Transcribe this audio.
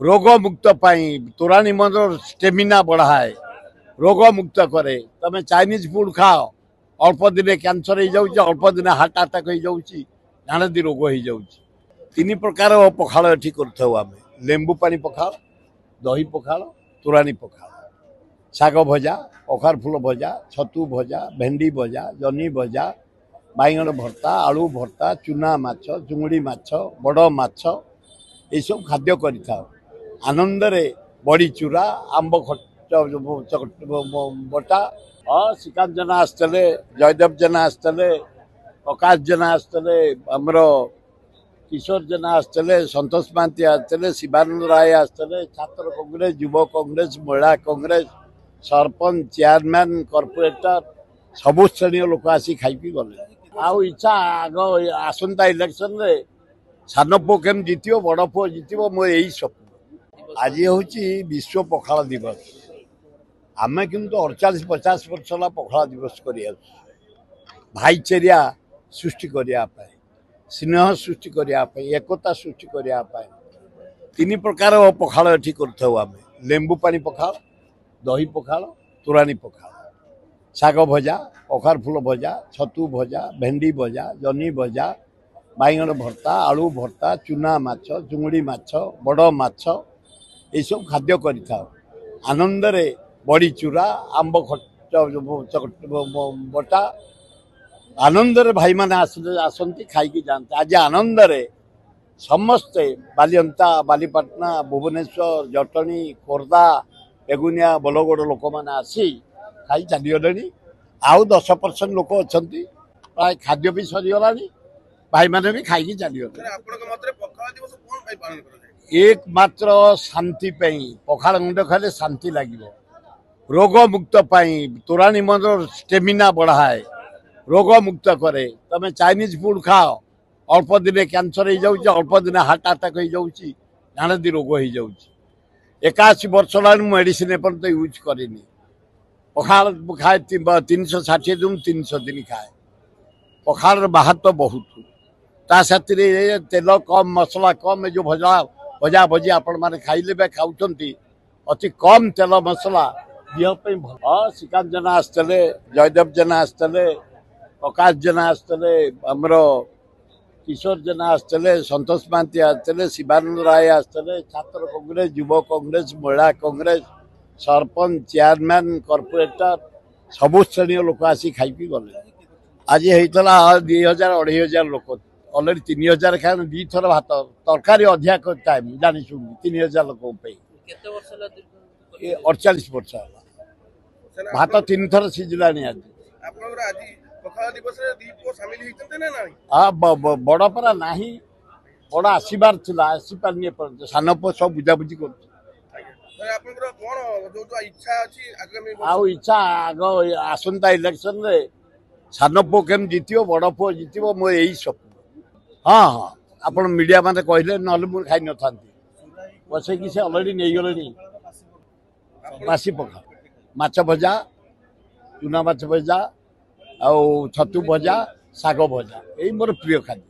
रोग मुक्त तोराणी मन स्टेमिना बढ़ाए रोग मुक्त करे तमें चाइनीज फूड खाओ अल्प दिन कैंसर हो जाऊँ अल्प दिन हार्ट अटैक हो जाऊँ नानादी रोग हो जाऊँ तीन प्रकार पखाल एठी करथौ आमे लेंबू पानी पखाल दही पखाल तोराणी पखाल शाग भजा कखार फूल भजा छतु भजा भेंडी भजा जनी भजा बैगण भर्ता आलू भर्ता चूना माछ चुंगड़ी माछ बड़ माछ ये सब खाद्य करिथाओ आनंद रे बड़ी चूरा आंब बटा हाँ श्रीकांत जेना आसते जयदेव जेना आसते प्रकाश जेना आसते आमर किशोर जेना आसते संतोष महांती आसते शिवानंद राय आसते छात्र कांग्रेस युव कांग्रेस महिला कांग्रेस सरपंच चेयरमैन कॉर्पोरेटर सबु श्रेणी लोक आसी खाई गले आउ इच्छा आग आसंता इलेक्शन रे सान पु केम जितियो बड़ पु जितियो मोर यही स्वप्न आज हूँ विश्व पखाल दिवस आमे किंतु 48-50 वर्ष है पखाल दिवस कर भाईचेरिया सृष्टि करने स्नेह सृष्टि करने एकता सृष्टि करने तीन प्रकार पखाल एठी करथौ आमे लेंबू पानी पखाल दही पखाल तोराणी पखाल शाग भजा कखार फूल भजा छतु भजा भेंडी भजा जनी भजा बैगण भर्ता आलू भर्ता चूना माछ चुंगड़ी माछ बड़ माछ ये सब खाद्य करिथाओ आनंद रे बड़ी चूरा आंब बटा आनंद रे भाई माने आसंती खाई जाते आज आनंद रे समस्ते बालियंता बालीपाटना भुवनेश्वर जटणी खोर्धा बेगुनिया बलगड़ लोक मैंने आसी खाई चलीगले आउ 10% लोक अच्छा प्राय खाद्य भी सरीगला भाई मैंने भी खाई चलीगले एकमात्र शांति पखाल गुंड खाले शांति लगे रोग मुक्त तोराणी मन स्टेमिना बढ़ाए रोग मुक्त करे तमें चाइनीज फूड खाओ अल्प दिन कैंसर हो जाऊँ अल्प दिन हार्ट अटैक हो जाऊँ नानादी रोग हो जाऊँ 81 वर्ष मेडिसिन एपर्यंत यूज करनी पखाल खाए 360 दिन 300 दिन खाए पखाल बाहर तो बहुत ता साथी तेल कम मसला कम जो भजा भजा भजी आपण मैंने खाइले खाऊंट अति कम तेल मसला देह भल श्रीकांत जेना आसते जयदेव जेना आसते प्रकाश जेना आसते आमर किशोर जेना आसते संतोष महांती आसते शिवानंद राय आसते छात्र कांग्रेस युव कांग्रेस महिला कांग्रेस सरपंच चेयरमैन कॉर्पोरेटर सबु श्रेणी लोक आसी खाई गले आज होता 2000-2500 लोक अलरेडी 3000 खाए 2 थर भात तरकारी अधिक टाइम जानी शुणी 3000 लोक 48 वर्ष भात 3 थर सिझला आज हाँ बड़ परा ना बड़ आसबार आसी पारनी सान पु सब बुझाबुझी कर इच्छा आग आसंता इलेक्शन रे सान पु केम जितियो बड़ पु जितियो मोर यही स्वप्न हाँ हाँ आपण मीडिया माने कहले ना मुझे खाई न था बसई कि से अलरेडी नहीं गले बासी पखाल माछ भजा चूना माछ भजा आ छतु भजा शाग भजा यही मोर प्रिय खाद्य।